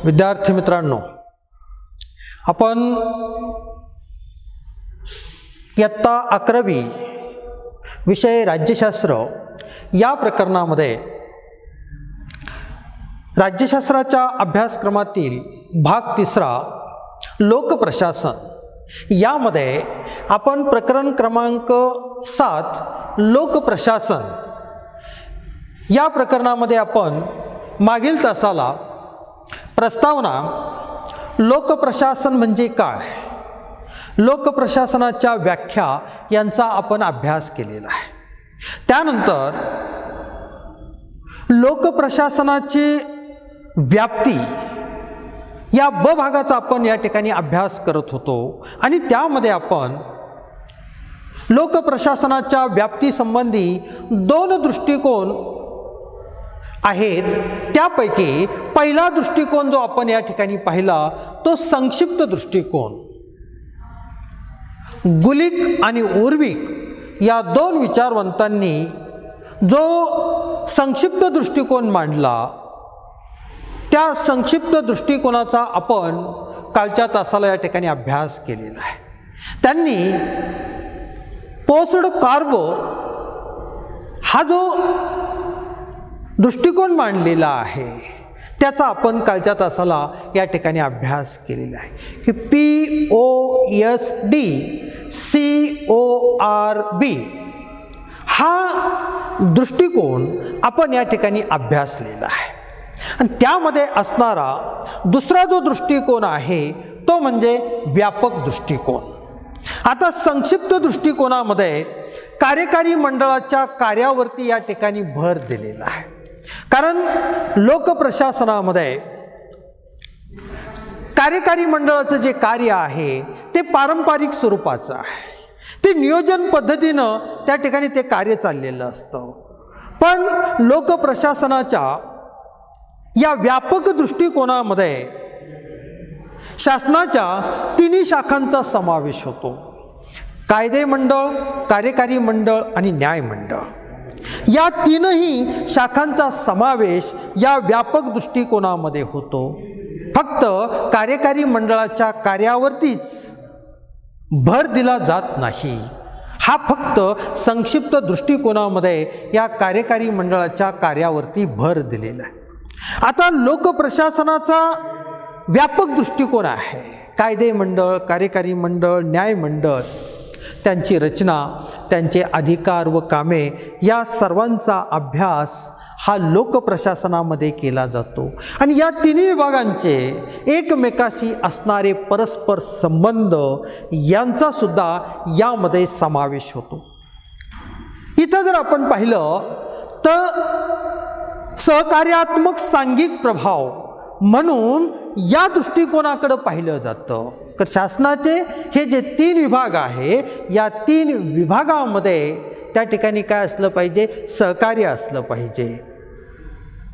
विद्यार्थी मित्रांनो, आपण इयत्ता 11वी विषय राज्यशास्त्र या प्रकरणामध्ये राज्यशास्त्राच्या अभ्यासक्रमातील भाग 3 लोकप्रशासन यामध्ये आपण प्रकरण क्रमांक 7 लोकप्रशासन या प्रकरणामध्ये आपण मागील तासाला प्रस्तावना, लोकप्रशासन म्हणजे काय, लोकप्रशासनाच्या व्याख्या यांचा आपण अभ्यास केलेला आहे। त्यानंतर लोकप्रशासनाची व्याप्ती या ब भागाचा आपण या ठिकाणी अभ्यास करत होतो आणि त्यामध्ये आपण लोकप्रशासनाच्या व्याप्ती संबंधी 2 दृष्टिकोन आहेत। त्यापैकी पहिला दृष्टिकोन जो आपण या ठिकाणी पाहिला तो संक्षिप्त दृष्टिकोन। गुलिक आणि उर्विक या 2 विचारवंतांनी जो संक्षिप्त दृष्टिकोन मांडला त्या संक्षिप्त दृष्टिकोनाचा आपण कालच्या तासाला या ठिकाणी अभ्यास केलेला आहे। त्यांनी पोस्ड कार्बो हा जो दृष्टिकोन मांडलेला आहे त्याचा आपण कालच्या तासाला या ठिकाणी अभ्यास केलेला आहे की POSD CORB हा दृष्टिकोन आपण या ठिकाणी अभ्यासलेला आहे। आणि त्यामध्ये असणारा दुसरा जो दृष्टिकोन आहे तो म्हणजे व्यापक दृष्टिकोन। आता संक्षिप्त दृष्टिकोनामध्ये कार्यकारी मंडळाच्या कार्यावरती या ठिकाणी भर दिलेला आहे, कारण लोकप्रशासनामध्ये कार्यकारी मंडळाचं जे कार्य आहे ते पारंपरिक स्वरूपाचं आहे। ते नियोजन पद्धतीनं त्या ठिकाणी ते कार्य चाललेलं असतं, पण लोकप्रशासनाच्या या व्यापक दृष्टिकोनामध्ये शासनाच्या 3 शाखांचा समावेश होतो: कायदे मंडळ, कार्यकारी मंडळ आणि न्याय मंडळ। या 3ही शाखांचा समावेश या व्यापक दृष्टिकोनामध्ये होतो। फक्त कार्यकारी मंडळाच्या कार्यावरतीच भर दिला जात नाही, हा फक्त संक्षिप्त दृष्टिकोनामध्ये या कार्यकारी मंडळाच्या कार्यावरती भर दिलेला आहे। आता लोकप्रशासनाचा व्यापक दृष्टिकोन आहे। कायदे मंडळ, कार्यकारी मंडळ, न्याय मंडळ, त्यांची रचना, त्यांचे अधिकार व कामे या सर्वांचा अभ्यास हा लोकप्रशासनामध्ये केला जातो आणि या 3 विभागांचे एकमेकाशी असणारे परस्पर संबंध यांचा सुद्धा यामध्ये समावेश होतो। इथं जर आपण पाहिलं तर सहकार्यात्मक सांघिक प्रभाव म्हणून या दृष्टिकोनाकडे पाहिलं जातं। तर शासनाचे हे जे 3 विभाग आहे या 3 विभागामध्ये त्या ठिकाणी काय असलं पाहिजे, सहकार्य असलं पाहिजे।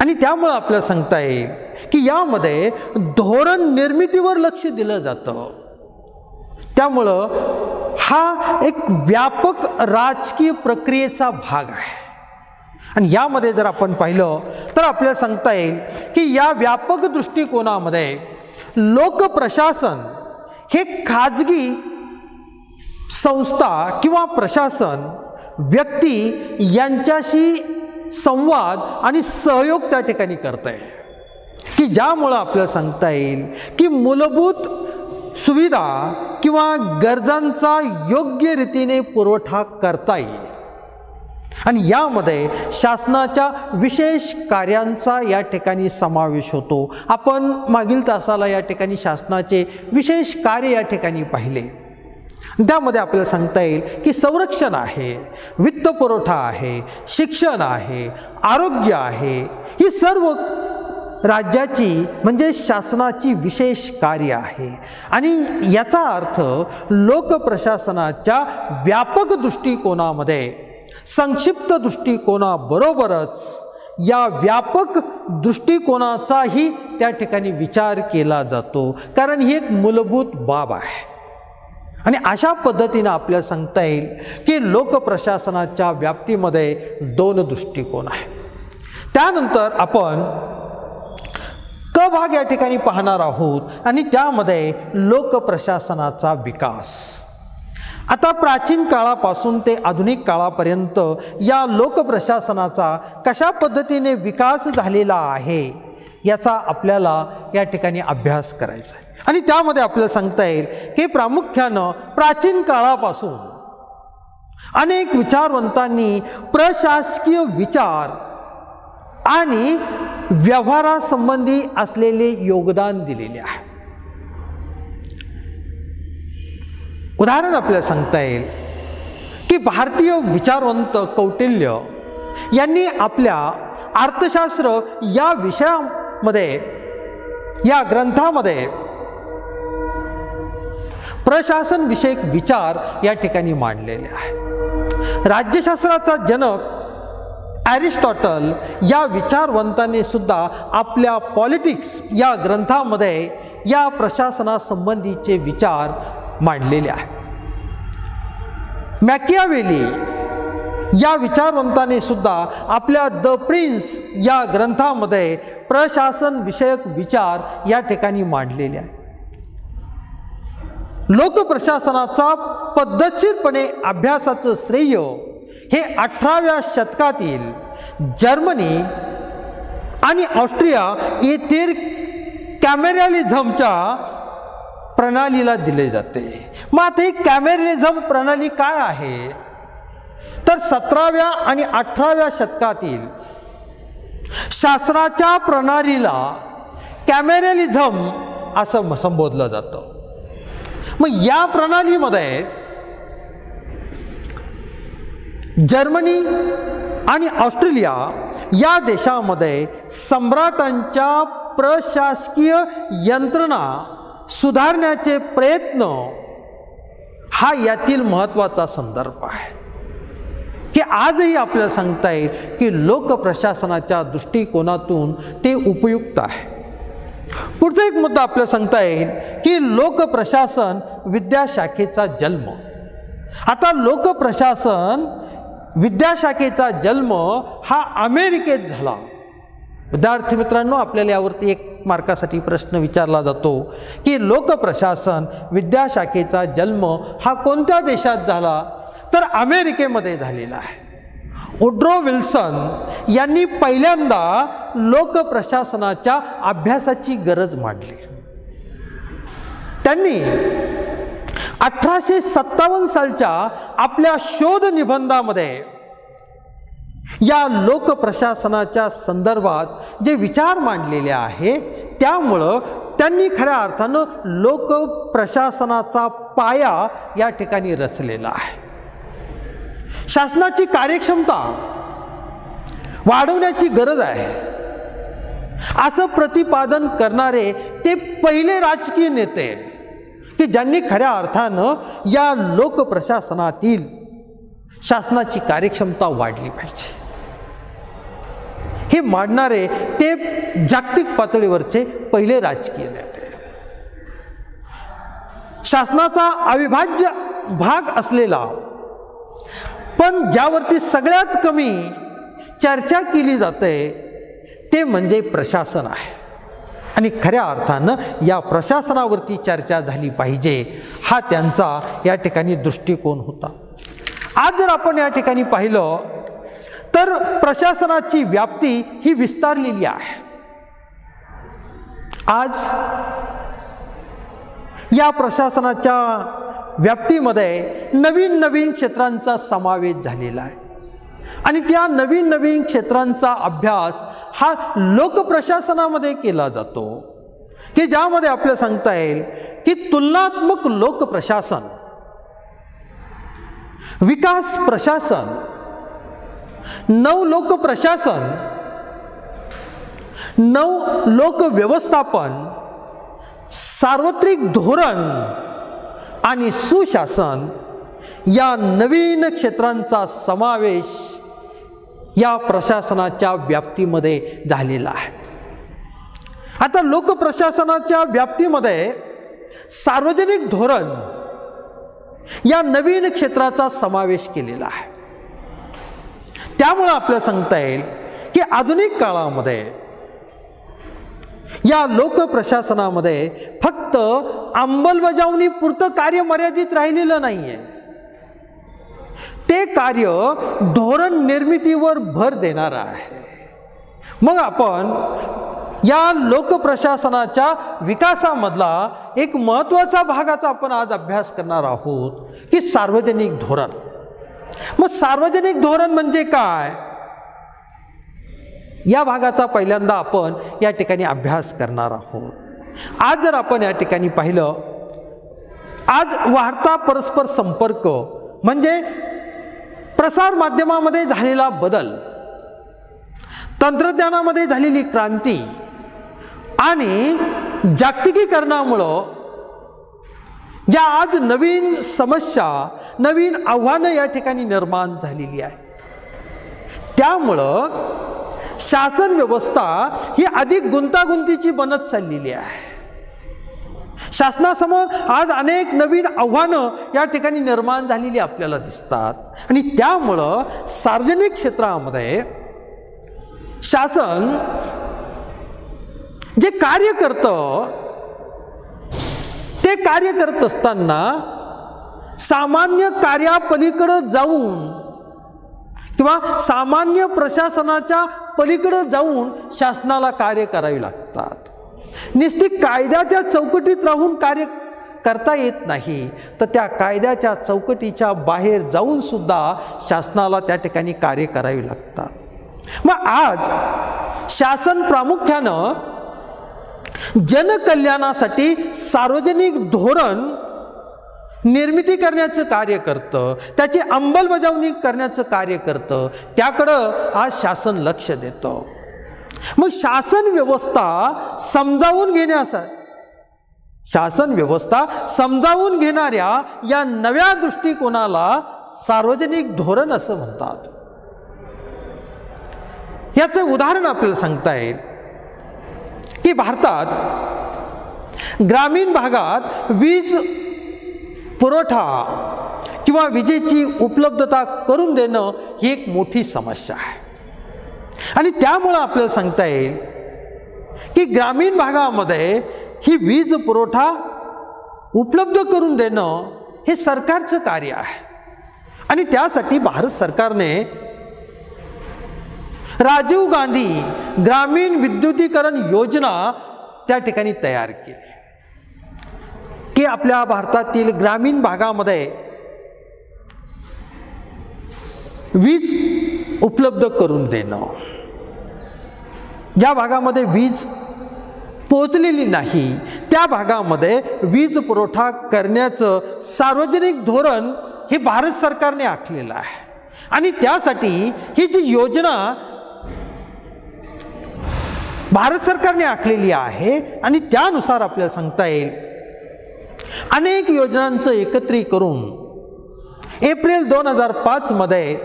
आणि त्यामुळे आपल्याला सांगता येईल की यामध्ये धोरण निर्मितीवर लक्ष दिलं जातं। त्यामुळं हा एक व्यापक राजकीय प्रक्रियेचा भाग आहे। आणि यामध्ये जर आपण पाहिलं तर आपल्याला सांगता येईल की या व्यापक दृष्टिकोनामध्ये लोकप्रशासन हे खाजगी संस्था किंवा प्रशासन व्यक्ती यांच्याशी संवाद आणि सहयोग त्या ठिकाणी करत आहे, की ज्यामुळं आपल्याला सांगता येईल की मूलभूत सुविधा किंवा गरजांचा योग्य रीतीने पुरवठा करता येईल। आणि यामध्ये शासनाच्या विशेष कार्यांचा या ठिकाणी समावेश होतो। आपण मागील तासाला या ठिकाणी शासनाचे विशेष कार्य या ठिकाणी पाहिले। त्यामध्ये आपल्याला सांगता येईल की संरक्षण आहे, वित्तपुरवठा आहे, शिक्षण आहे, आरोग्य आहे, ही सर्व राज्याची म्हणजे शासनाची विशेष कार्य आहे। आणि याचा अर्थ लोकप्रशासनाच्या व्यापक दृष्टिकोनामध्ये संक्षिप्त दृष्टिकोनाबरोबरच या व्यापक दृष्टिकोनाचाही त्या ठिकाणी विचार केला जातो, कारण ही एक मूलभूत बाब आहे। आणि अशा पद्धतीने आपल्याला सांगता येईल की लोकप्रशासनाच्या व्याप्तीमध्ये 2 दृष्टिकोन आहेत। त्यानंतर आपण क भाग या ठिकाणी पाहणार आहोत आणि त्यामध्ये लोकप्रशासनाचा विकास। आता प्राचीन काळापासून ते आधुनिक काळापर्यंत या लोकप्रशासनाचा कशा पद्धतीने विकास झालेला आहे याचा आपल्याला या ठिकाणी अभ्यास करायचा आहे। आणि त्यामध्ये आपल्याला सांगता येईल की प्रामुख्याने प्राचीन काळापासून अनेक विचारवंतांनी प्रशासकीय विचार आणि व्यवहारासंबंधी असलेले योगदान दिलेले आहे। उदाहरण आपल्याला सांगता येईल की भारतीय विचारवंत कौटिल्य यांनी आपल्या अर्थशास्त्र या विषयामध्ये या ग्रंथामध्ये प्रशासन विषयक विचार या ठिकाणी मांडलेले आहे। राज्यशास्त्राचा जनक ॲरिस्टॉटल या विचारवंताने सुद्धा आपल्या पॉलिटिक्स या ग्रंथामध्ये या प्रशासनासंबंधीचे विचार मांडलेले आहे। मॅकियावेली या विचारवंताने सुद्धा आपल्या द प्रिन्स या ग्रंथामध्ये प्रशासन विषयक विचार या ठिकाणी मांडलेले आहे। लोकप्रशासनाचा पद्धतशीरपणे अभ्यासाचं श्रेय हे 18व्या शतकातील जर्मनी आणि ऑस्ट्रिया येथील कॅमेरॅलिझमच्या प्रणालीला दिले जाते। मग आता ही कॅमेरॅलिझम प्रणाली काय आहे तर 17व्या आणि 18व्या शतकातील शास्त्राच्या प्रणालीला कॅमेरॅलिझम असं संबोधलं जातं। मग या प्रणालीमध्ये जर्मनी आणि ऑस्ट्रेलिया या देशामध्ये सम्राटांच्या प्रशासकीय यंत्रणा सुधारण्याचे प्रयत्न हा यातील महत्त्वाचा संदर्भ आहे की आजही आपल्याला सांगता येईल की लोकप्रशासनाच्या दृष्टिकोनातून ते उपयुक्त आहे। पुढचा एक मुद्दा आपल्याला सांगता येईल की लोकप्रशासन विद्याशाखेचा जन्म। आता लोकप्रशासन विद्याशाखेचा जन्म हा अमेरिकेत झाला। विद्यार्थी मित्रांनो, आपल्याला यावरती 1 मार्कासाठी प्रश्न विचारला जातो की लोकप्रशासन विद्याशाखेचा जन्म हा कोणत्या देशात झाला तर अमेरिकेमध्ये झालेला आहे। वुड्रो विल्सन यांनी पहिल्यांदा लोकप्रशासनाच्या अभ्यासाची गरज मांडली। त्यांनी 1857 सालच्या आपल्या शोध निबंधामध्ये या लोकप्रशासनाच्या संदर्भात जे विचार मांडलेले आहे त्यामुळं त्यांनी खऱ्या अर्थानं लोकप्रशासनाचा पाया या ठिकाणी रचलेला आहे। शासनाची कार्यक्षमता वाढवण्याची गरज आहे असं प्रतिपादन करणारे ते पहिले राजकीय नेते की ज्यांनी खऱ्या अर्थानं या लोकप्रशासनातील शासनाची कार्यक्षमता वाढली पाहिजे हे मांडणारे ते जागतिक पातळीवरचे पहिले राजकीय नेते। शासनाचा अविभाज्य भाग असलेला पण ज्यावरती सगळ्यात कमी चर्चा केली जाते ते म्हणजे प्रशासन आहे आणि खऱ्या अर्थानं या प्रशासनावरती चर्चा झाली पाहिजे हा त्यांचा या ठिकाणी दृष्टिकोन होता। आज जर आपण या ठिकाणी पाहिलं तर प्रशासनाची व्याप्ती ही विस्तारलेली आहे। आज या प्रशासनाच्या व्याप्तीमध्ये नवीन नवीन क्षेत्रांचा समावेश झालेला आहे आणि त्या नवीन नवीन क्षेत्रांचा अभ्यास हा लोकप्रशासनामध्ये केला जातो की ज्यामध्ये आपल्याला सांगता येईल की तुलनात्मक लोकप्रशासन, विकास प्रशासन, नवलोक प्रशासन, नवलोक व्यवस्थापन, सार्वत्रिक धोरण आणि सुशासन या नवीन क्षेत्रांचा समावेश या प्रशासनाच्या व्याप्तीमध्ये झालेला आहे। आता लोकप्रशासनाच्या व्याप्तीमध्ये सार्वजनिक धोरण या नवीन क्षेत्राचा समावेश केलेला आहे। त्यामुळे आपल्याला सांगता येईल की आधुनिक काळामध्ये या लोकप्रशासनामध्ये फक्त अंमलबजावणी पुरतं कार्य मर्यादित राहिलेलं नाहीये. ते कार्य धोरण निर्मितीवर भर देणारं आहे. मग आपण या लोकप्रशासनाच्या विकासामधला एक महत्त्वाचा भागाचा आपण आज अभ्यास करणार आहोत की सार्वजनिक धोरण. मग सार्वजनिक धोरण म्हणजे काय, या भागाचा पहिल्यांदा आपण या ठिकाणी अभ्यास करणार आहोत. आज जर आपण या ठिकाणी पाहिलं, आज वाढता परस्पर संपर्क म्हणजे प्रसार माध्यमामध्ये झालेला बदल, तंत्रज्ञानामध्ये झालेली क्रांती आणि जागतिकीकरणामुळं ज्या आज नवीन समस्या, नवीन आव्हानं या ठिकाणी निर्माण झालेली आहे, त्यामुळं शासन व्यवस्था ही अधिक गुंतागुंतीची बनत चाललेली आहे. शासनासमोर आज अनेक नवीन आव्हानं या ठिकाणी निर्माण झालेली आपल्याला दिसतात आणि त्यामुळं सार्वजनिक क्षेत्रामध्ये शासन जे कार्य करतं ते कार्य करत असताना सामान्य कार्यापलीकडे जाऊन किंवा सामान्य प्रशासनाच्या पलीकडे जाऊन शासनाला कार्य करावी लागतात. नुसती कायद्याच्या चौकटीत राहून कार्य करता येत नाही, तर त्या कायद्याच्या चौकटीच्या बाहेर जाऊन सुद्धा शासनाला त्या ठिकाणी कार्य करावी लागतात. मग आज शासन प्रामुख्यानं जनकल्याणासाठी सार्वजनिक धोरण निर्मिती करण्याचं कार्य करतं, त्याची अंमलबजावणी करण्याचं कार्य करतं, त्याकडं आज शासन लक्ष देतं. मग शासन व्यवस्था समजावून घेणाऱ्या या नव्या दृष्टिकोनाला सार्वजनिक धोरण असं म्हणतात. याचं उदाहरण आपल्याला सांगता येईल की भारतात ग्रामीण भागात वीज पुरवठा किंवा विजेची उपलब्धता करून देणं ही एक मोठी समस्या आहे आणि त्यामुळे आपल्याला सांगता येईल की ग्रामीण भागामध्ये ही वीज पुरवठा उपलब्ध करून देणं हे सरकारचं कार्य आहे आणि त्यासाठी भारत सरकारने राजीव गांधी ग्रामीण विद्युतीकरण योजना त्या ठिकाणी तयार केली की आपल्या भारतातील ग्रामीण भागामध्ये वीज उपलब्ध करून देणं, ज्या भागामध्ये वीज पोहोचलेली नाही त्या भागामध्ये वीज पुरवठा करण्याचं सार्वजनिक धोरण हे भारत सरकारने आखलेलं आहे आणि त्यासाठी ही जी योजना भारत सरकारने आखलेली आहे आणि त्यानुसार आपल्याला सांगता येईल अनेक योजनांचं एकत्रित करून एप्रिल 2005 मध्ये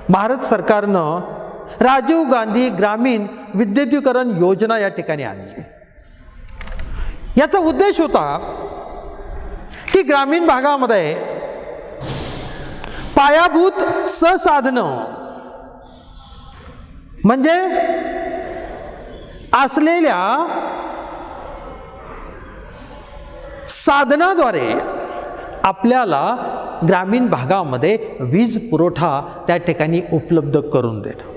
भारत सरकारनं राजीव गांधी ग्रामीण विद्युतीकरण योजना या ठिकाणी आणली. याचा उद्देश होता की ग्रामीण भागामध्ये पायाभूत संसाधनं म्हणजे असलेल्या साधनाद्वारे आपल्याला ग्रामीण भागामध्ये वीज पुरवठा त्या ठिकाणी उपलब्ध करून देणं.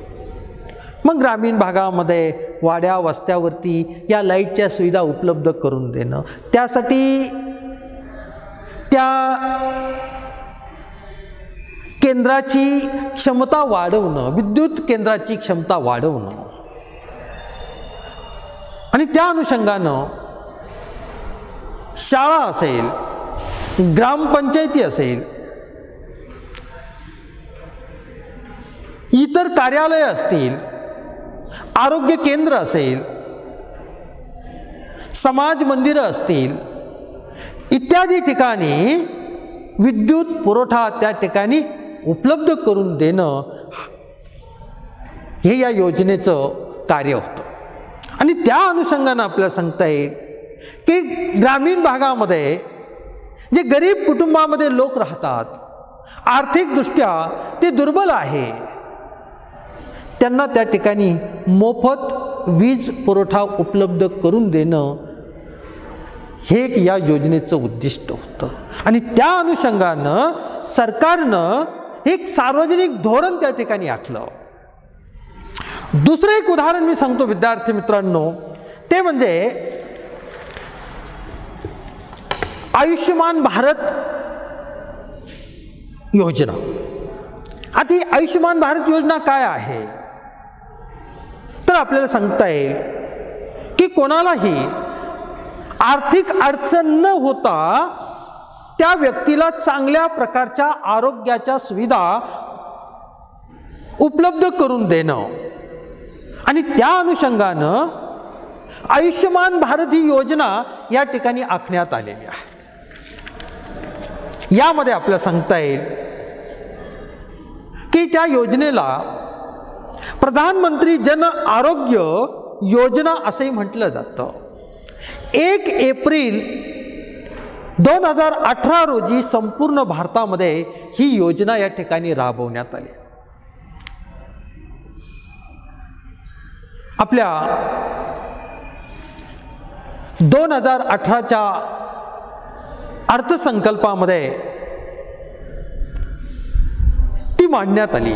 मग ग्रामीण भागामध्ये वाड्या वस्त्यावरती या लाईटच्या सुविधा उपलब्ध करून देणं, त्यासाठी त्या केंद्राची क्षमता वाढवणं, विद्युत केंद्राची क्षमता वाढवणं आणि त्या अनुषंगानं शाळा असेल, ग्रामपंचायती असेल, इतर कार्यालय असतील, आरोग्य केंद्र असेल, समाज मंदिरं असतील, इत्यादी ठिकाणी विद्युत पुरवठा त्या ठिकाणी उपलब्ध करून देणं हे या योजनेचं कार्य होतं. आणि त्या अनुषंगानं आपल्याला सांगता येईल की ग्रामीण भागामध्ये जे गरीब कुटुंबामध्ये लोक राहतात, आर्थिकदृष्ट्या ते दुर्बल आहे, त्यांना त्या ठिकाणी मोफत वीज पुरवठा उपलब्ध करून देणं हे एक या योजनेचं उद्दिष्ट होतं. आणि त्या अनुषंगानं सरकारनं एक सार्वजनिक धोरण त्या ठिकाणी आखलं. दुसरं एक उदाहरण मी सांगतो विद्यार्थी मित्रांनो, ते म्हणजे आयुष्यमान भारत योजना. आता ही आयुष्यमान भारत योजना काय आहे तर आपल्याला सांगता येईल की कोणालाही आर्थिक अडचण न होता त्या व्यक्तीला चांगल्या प्रकारच्या आरोग्याच्या सुविधा उपलब्ध करून देणं आणि त्या अनुषंगानं आयुष्यमान भारत ही योजना या ठिकाणी आखण्यात आलेली आहे. यामध्ये आपल्याला सांगता येईल की त्या योजनेला प्रधानमंत्री जन आरोग्य योजना असेही म्हटलं जातं. 1 एप्रिल 2018 रोजी संपूर्ण भारतामध्ये ही योजना या ठिकाणी राबवण्यात आली. आपल्या 2018च्या अर्थसंकल्पामध्ये ती मांडण्यात आली.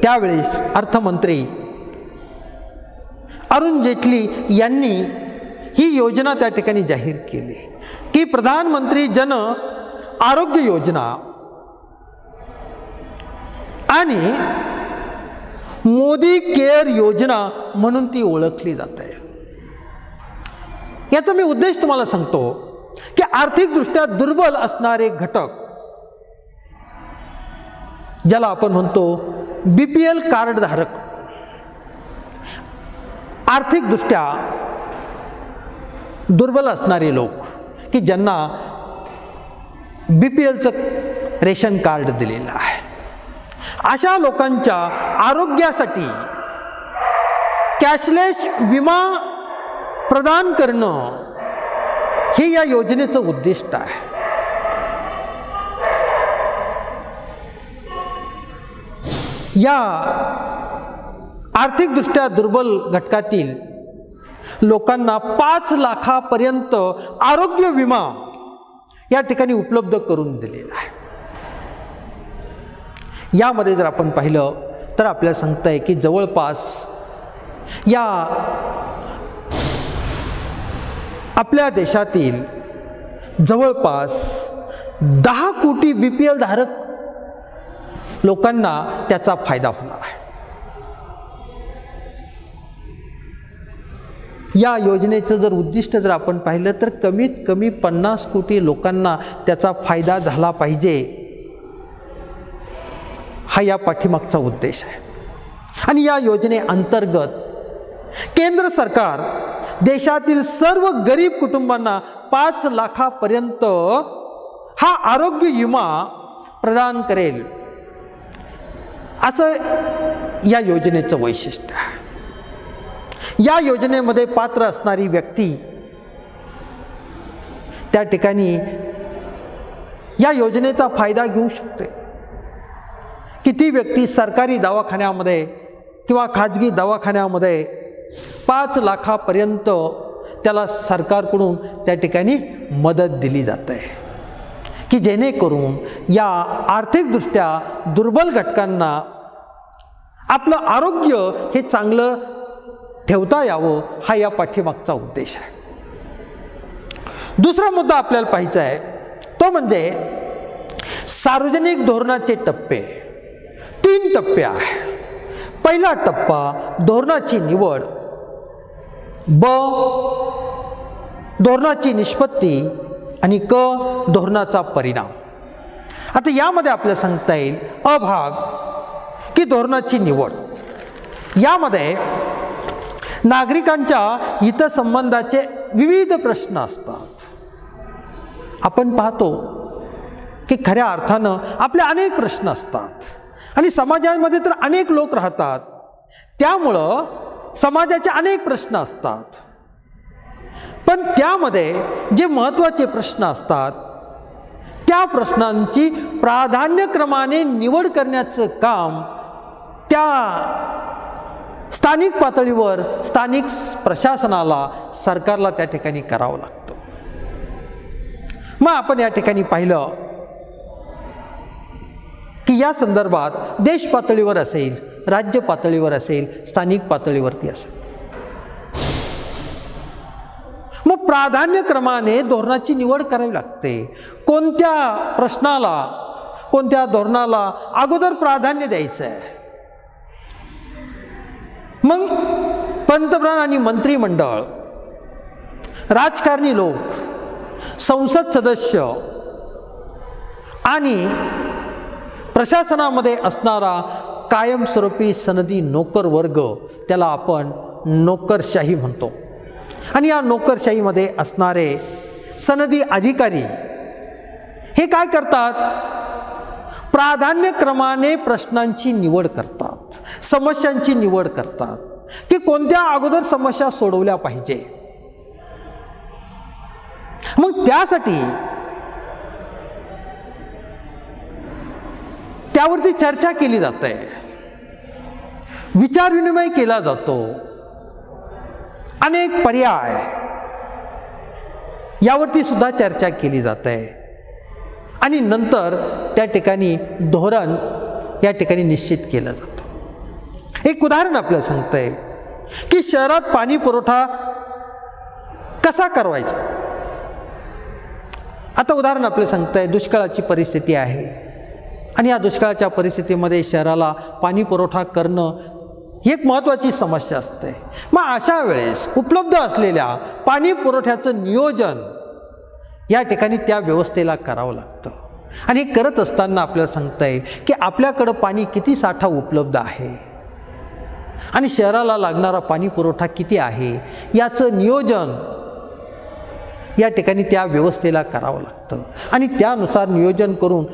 त्यावेळेस अर्थमंत्री अरुण जेटली यांनी ही योजना त्या ठिकाणी जाहीर केली की प्रधानमंत्री जन आरोग्य योजना आणि मोदी केअर योजना म्हणून ती ओळखली जाते. याचा मी उद्देश तुम्हाला सांगतो की आर्थिकदृष्ट्या दुर्बल असणारे घटक, ज्याला आपण म्हणतो BPL कार्ड धारक, आर्थिकदृष्ट्या दुर्बल असणारे लोक की ज्यांना BPLचं रेशन कार्ड दिलेलं आहे, अशा लोकांच्या आरोग्यासाठी कॅशलेस विमा प्रदान करणं हे या योजनेचं उद्दिष्ट आहे. या आर्थिकदृष्ट्या दुर्बल घटकातील लोकांना 5 लाखापर्यंत आरोग्य विमा या ठिकाणी उपलब्ध करून दिलेला आहे. यामध्ये जर आपण पाहिलं तर आपल्याला सांगता आहे की जवळपास या आपल्या देशातील जवळपास 10 कोटी BPL धारक लोकांना त्याचा फायदा होणार आहे. या योजनेचं जर उद्दिष्ट जर आपण पाहिलं तर कमीत कमी 50 कोटी लोकांना त्याचा फायदा झाला पाहिजे, हा या पाठीमागचा उद्देश आहे. आणि या योजनेअंतर्गत केंद्र सरकार देशातील सर्व गरीब कुटुंबांना 5 लाखापर्यंत हा आरोग्य विमा प्रदान करेल, असं या योजनेचं वैशिष्ट्य आहे. या योजनेमध्ये पात्र असणारी व्यक्ती त्या ठिकाणी या योजनेचा फायदा घेऊ शकते की ती व्यक्ती सरकारी दवाखान्यामध्ये किंवा खाजगी दवाखान्यामध्ये 5 लाखापर्यंत त्याला सरकारकडून त्या ठिकाणी मदत दिली जाते की जेणेकरून या आर्थिकदृष्ट्या दुर्बल घटकांना आपलं आरोग्य हे चांगलं ठेवता यावं, हा या पाठीमागचा उद्देश आहे. दुसरा मुद्दा आपल्याला पाहायचा आहे तो म्हणजे सार्वजनिक धोरणाचे टप्पे. 3 टप्पे आहे. पहिला टप्पा धोरणाची निवड, ब धोरणाची निष्पत्ती आणि क धोरणाचा परिणाम. आता यामध्ये आपल्याला सांगता येईल अ भाग की धोरणाची निवड. यामध्ये नागरिकांच्या हितसंबंधाचे विविध प्रश्न असतात. आपण पाहतो की खऱ्या अर्थानं आपले अनेक प्रश्न असतात आणि समाजामध्ये तर अनेक लोक राहतात, त्यामुळं समाजाचे अनेक प्रश्न असतात. पण त्यामध्ये जे महत्त्वाचे प्रश्न असतात त्या प्रश्नांची प्राधान्यक्रमाने निवड करण्याचं काम त्या स्थानिक पातळीवर स्थानिक प्रशासनाला, सरकारला त्या ठिकाणी करावं लागतं. मग आपण या ठिकाणी पाहिलं की या संदर्भात देश पातळीवर असेल, राज्य पातळीवर असेल, स्थानिक पातळीवरती असेल, मग प्राधान्यक्रमाने धोरणाची निवड करावी लागते. कोणत्या प्रश्नाला, कोणत्या धोरणाला अगोदर प्राधान्य द्यायचं आहे. मग पंतप्रधान आणि मंत्रिमंडळ, राजकारणी लोक, संसद सदस्य आणि प्रशासनामध्ये असणारा कायमस्वरूपी सनदी नोकर वर्ग, त्याला आपण नोकरशाही म्हणतो. आणि या नोकरशाहीमध्ये असणारे सनदी अधिकारी हे काय करतात? प्राधान्यक्रमाने प्रश्नांची निवड करतात, समस्यांची निवड करतात की कोणत्या अगोदर समस्या सोडवल्या पाहिजे. मग त्यासाठी त्यावरती चर्चा केली जाते, विचारविनिमय केला जातो, अनेक पर्याय यावरती सुद्धा चर्चा केली जाते आणि नंतर त्या ठिकाणी धोरण या ठिकाणी निश्चित केलं जातं. एक उदाहरण आपल्याला सांगता येईल की शहरात पाणी पुरवठा कसा करवायचा. आता उदाहरण आपल्याला सांगता येईल, दुष्काळाची परिस्थिती आहे आणि या दुष्काळाच्या परिस्थितीमध्ये शहराला पाणी पुरवठा करणं ही एक महत्त्वाची समस्या असते. मग अशा वेळेस उपलब्ध असलेल्या पाणी पुरवठ्याचं नियोजन या ठिकाणी त्या व्यवस्थेला करावं लागतं. आणि हे करत असताना आपल्याला सांगता येईल की आपल्याकडं पाणी किती साठा उपलब्ध आहे आणि शहराला लागणारा पाणी पुरवठा किती आहे, याचं नियोजन या ठिकाणी त्या व्यवस्थेला करावं लागतं. आणि त्यानुसार नियोजन करून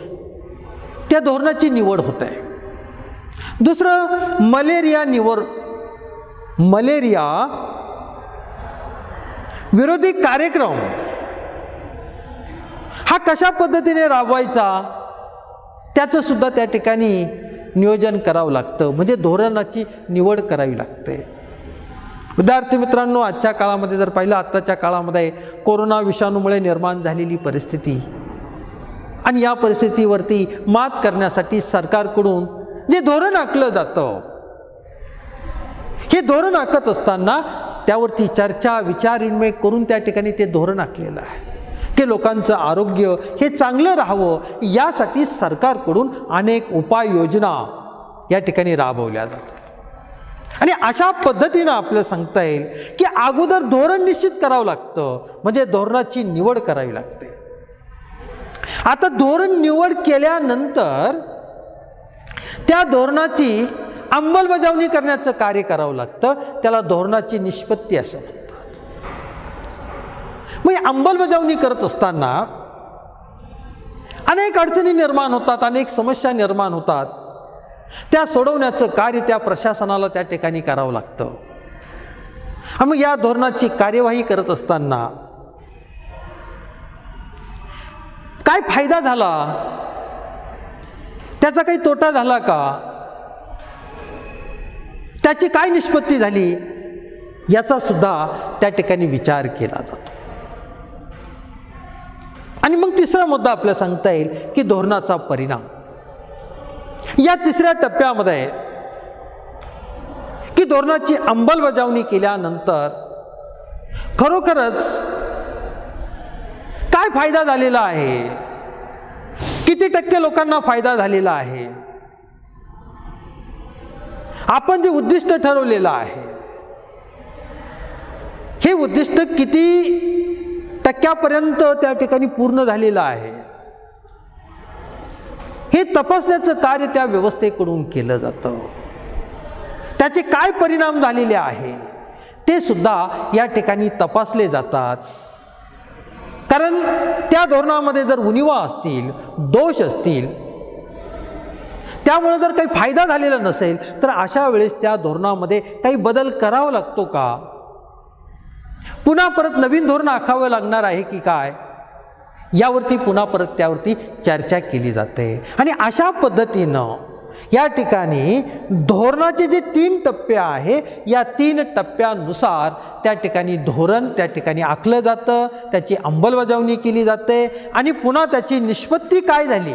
त्या धोरणाची निवड होत आहे. दुसरं, मलेरिया विरोधी कार्यक्रम हा कशा पद्धतीने राबवायचा, त्याचं सुद्धा त्या ठिकाणी नियोजन करावं लागतं. म्हणजे धोरणाची निवड करावी लागते. विद्यार्थी मित्रांनो, आजच्या काळामध्ये जर पाहिलं, आत्ताच्या काळामध्ये कोरोना विषाणूमुळे निर्माण झालेली परिस्थिती आणि या परिस्थितीवरती मात करण्यासाठी सरकारकडून जे धोरण आखलं जातं, हे धोरण आखत असताना त्यावरती चर्चा, विचारविनिमय करून त्या ठिकाणी ते धोरण आखलेलं आहे की लोकांचं आरोग्य हे चांगलं राहावं, यासाठी सरकारकडून अनेक उपाययोजना या ठिकाणी राबवल्या जातात. आणि अशा पद्धतीनं आपल्याला सांगता येईल की अगोदर धोरण निश्चित करावं लागतं, म्हणजे धोरणाची निवड करावी लागते. आता धोरण निवड केल्यानंतर त्या धोरणाची अंमलबजावणी करण्याचं कार्य करावं लागतं. त्याला धोरणाची निष्पत्ती असं म्हणतात. मग अंमलबजावणी करत असताना अनेक अडचणी निर्माण होतात, अनेक समस्या निर्माण होतात. त्या सोडवण्याचं कार्य त्या प्रशासनाला त्या ठिकाणी करावं लागतं. मग या धोरणाची कार्यवाही करत असताना काय फायदा झाला, त्याचा काही तोटा झाला का, त्याची काय निष्पत्ती झाली, याचा सुद्धा त्या ठिकाणी विचार केला जातो. आणि मग तिसरा मुद्दा आपल्याला सांगता येईल की धोरणाचा परिणाम. या तिसऱ्या टप्प्यामध्ये की धोरणाची अंमलबजावणी केल्यानंतर खरोखरच काय फायदा झालेला आहे, किती टक्के लोकांना फायदा झालेला आहे, आपण जे उद्दिष्ट ठरवलेलं आहे हे उद्दिष्ट किती टक्क्यापर्यंत त्या ठिकाणी पूर्ण झालेलं आहे, हे तपासण्याचं कार्य त्या व्यवस्थेकडून केलं जातं. त्याचे काय परिणाम झालेले आहे ते सुद्धा या ठिकाणी तपासले जातात. कारण त्या धोरणामध्ये जर उणिवा असतील, दोष असतील, त्यामुळे जर काही फायदा झालेला नसेल तर अशा वेळेस त्या धोरणामध्ये काही बदल करावा लागतो का, पुन्हा परत नवीन धोरण आखावं लागणार आहे की काय, यावरती पुन्हा परत त्यावरती चर्चा केली जाते. आणि अशा पद्धतीनं या ठिकाणी धोरणाचे जे 3 टप्पे आहे, या 3 टप्प्यानुसार त्या ठिकाणी धोरण त्या ठिकाणी आखलं जातं, त्याची अंमलबजावणी केली जाते आणि पुन्हा त्याची निष्पत्ती काय झाली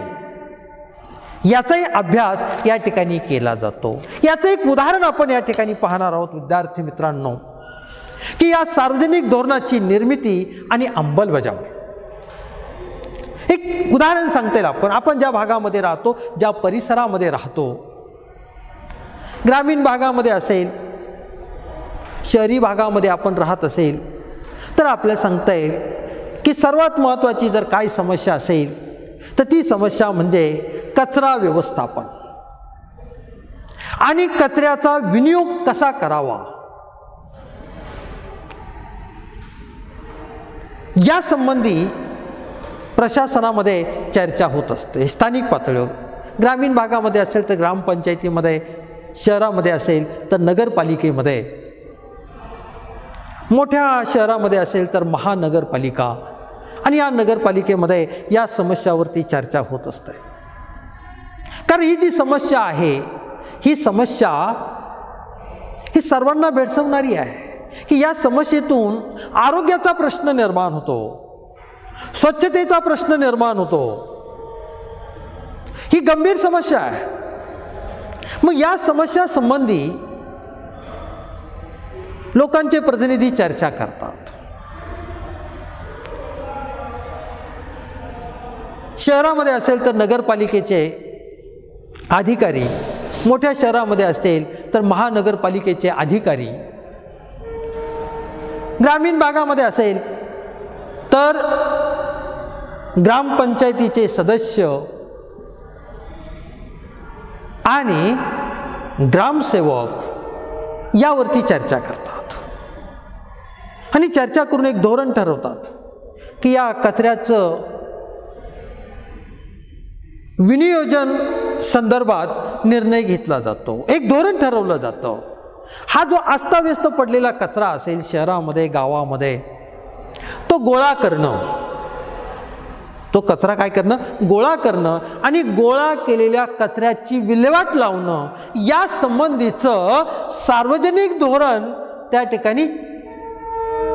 याचाही अभ्यास या ठिकाणी केला जातो. याचं एक उदाहरण आपण या ठिकाणी पाहणार आहोत विद्यार्थी मित्रांनो, की या सार्वजनिक धोरणाची निर्मिती आणि अंमलबजावणी. एक उदाहरण सांगता येईल. आपण ज्या भागामध्ये राहतो, ज्या परिसरामध्ये राहतो, ग्रामीण भागामध्ये असेल, शहरी भागामध्ये आपण राहत असेल, तर आपल्याला सांगता येईल की सर्वात महत्त्वाची जर काही समस्या असेल तर ती समस्या म्हणजे कचरा व्यवस्थापन आणि कचऱ्याचा विनियोग कसा करावा या संबंधी प्रशासनामध्ये चर्चा होत असते. स्थानिक पातळीवर ग्रामीण भागामध्ये असेल तर ग्रामपंचायतीमध्ये, शहरामध्ये असेल तर नगरपालिकेमध्ये, मोठ्या शहरामध्ये असेल तर महानगरपालिका आणि या नगरपालिकेमध्ये या समस्यावरती चर्चा होत असते. कारण ही जी समस्या आहे, ही समस्या ही सर्वांना भेडसावणारी आहे की या समस्येतून आरोग्याचा प्रश्न निर्माण होतो, स्वच्छतेचा प्रश्न निर्माण होतो. ही गंभीर समस्या आहे. मग या समस्या संबंधी लोकांचे प्रतिनिधी चर्चा करतात. शहरामध्ये असेल तर नगरपालिकेचे अधिकारी, मोठ्या शहरामध्ये असेल तर महानगरपालिकेचे अधिकारी, ग्रामीण भागामध्ये असेल तर ग्रामपंचायतीचे सदस्य आणि ग्रामसेवक यावरती चर्चा करतात आणि चर्चा करून एक धोरण ठरवतात की या कचऱ्याचं विनियोजन संदर्भात निर्णय घेतला जातो, एक धोरण ठरवलं जातं. हा जो अस्ताव्यस्त पडलेला कचरा असेल शहरामध्ये, गावामध्ये, तो गोळा करणं, तो कचरा काय करणं, गोळा करणं आणि गोळा केलेल्या कचऱ्याची विल्हेवाट लावणं या संबंधीचं सार्वजनिक धोरण त्या ठिकाणी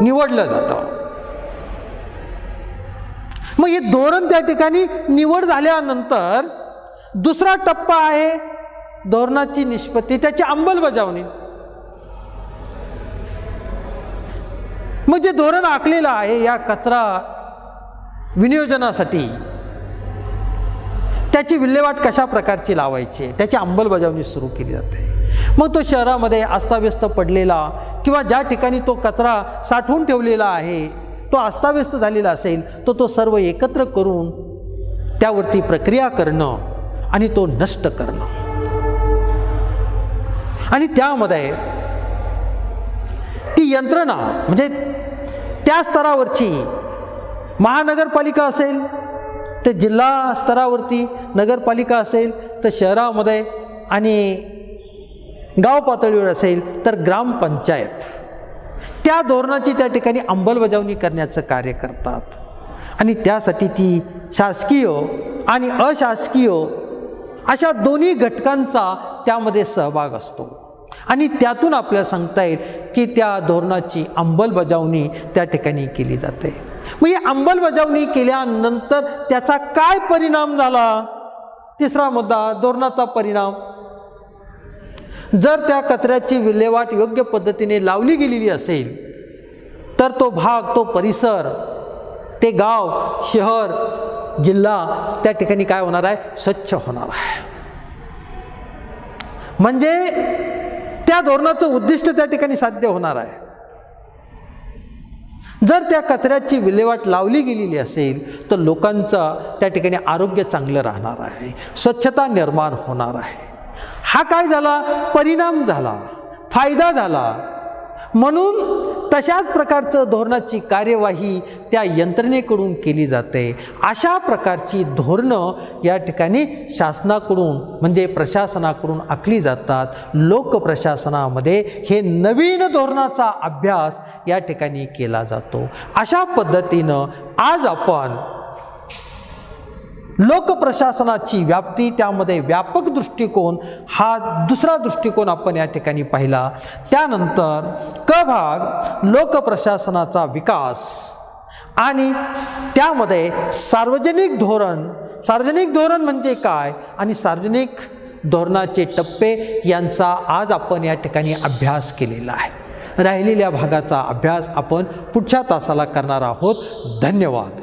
निवडलं जातं. मग हे धोरण त्या ठिकाणी निवड झाल्यानंतर दुसरा टप्पा आहे धोरणाची निष्पत्ती, त्याची अंमलबजावणी. मग जे धोरण आखलेलं आहे या कचरा विनियोजनासाठी, त्याची विल्हेवाट कशा प्रकारची लावायची, त्याची अंमलबजावणी सुरू केली जाते. मग तो शहरामध्ये अस्ताव्यस्त पडलेला किंवा ज्या ठिकाणी तो कचरा साठवून ठेवलेला आहे, तो अस्ताव्यस्त झालेला असेल तर तो सर्व एकत्र करून त्यावरती प्रक्रिया करणं आणि तो नष्ट करणं. आणि त्यामध्ये ती यंत्रणा म्हणजे त्या स्तरावरची महानगरपालिका असेल तर जिल्हा स्तरावरती नगरपालिका असेल तर शहरामध्ये आणि गाव पातळीवर असेल तर ग्रामपंचायत त्या धोरणाची त्या ठिकाणी अंमलबजावणी करण्याचं कार्य करतात. आणि त्यासाठी ती शासकीय आणि अशासकीय अशा दोन्ही घटकांचा त्यामध्ये सहभाग असतो. आणि त्यातून आपल्याला सांगता येईल की त्या धोरणाची अंमलबजावणी त्या ठिकाणी केली जाते. मग ही अंमलबजावणी केल्यानंतर त्याचा काय परिणाम झाला, तिसरा मुद्दा धोरणाचा परिणाम. जर त्या कचऱ्याची विल्हेवाट योग्य पद्धतीने लावली गेलेली असेल तर तो भाग, तो परिसर, ते गाव, शहर, जिल्हा त्या ठिकाणी काय होणार आहे, स्वच्छ होणार आहे. म्हणजे त्या धोरणाचं उद्दिष्ट त्या ठिकाणी साध्य होणार आहे. जर त्या कचऱ्याची विल्हेवाट लावली गेलेली असेल तर लोकांचं त्या ठिकाणी आरोग्य चांगलं राहणार आहे, स्वच्छता निर्माण होणार आहे. हा काय झाला, परिणाम झाला, फायदा झाला. म्हणून तशाच प्रकारचं धोरणाची कार्यवाही त्या यंत्रणेकडून केली जाते. अशा प्रकारची धोरणं या ठिकाणी शासनाकडून म्हणजे प्रशासनाकडून आखली जातात. लोकप्रशासनामध्ये हे नवीन धोरणाचा अभ्यास या ठिकाणी केला जातो. अशा पद्धतीनं आज आपण लोकप्रशासनाची व्याप्ती, त्यामध्ये व्यापक दृष्टिकोन हा दुसरा दृष्टिकोन आपण या ठिकाणी पाहिला. त्यानंतर क भाग लोकप्रशासनाचा विकास आणि त्यामध्ये सार्वजनिक धोरण म्हणजे काय आणि सार्वजनिक धोरणाचे टप्पे यांचा आज आपण या ठिकाणी अभ्यास केलेला आहे. राहिलेल्या भागाचा अभ्यास आपण पुढच्या तासाला करणार आहोत. धन्यवाद.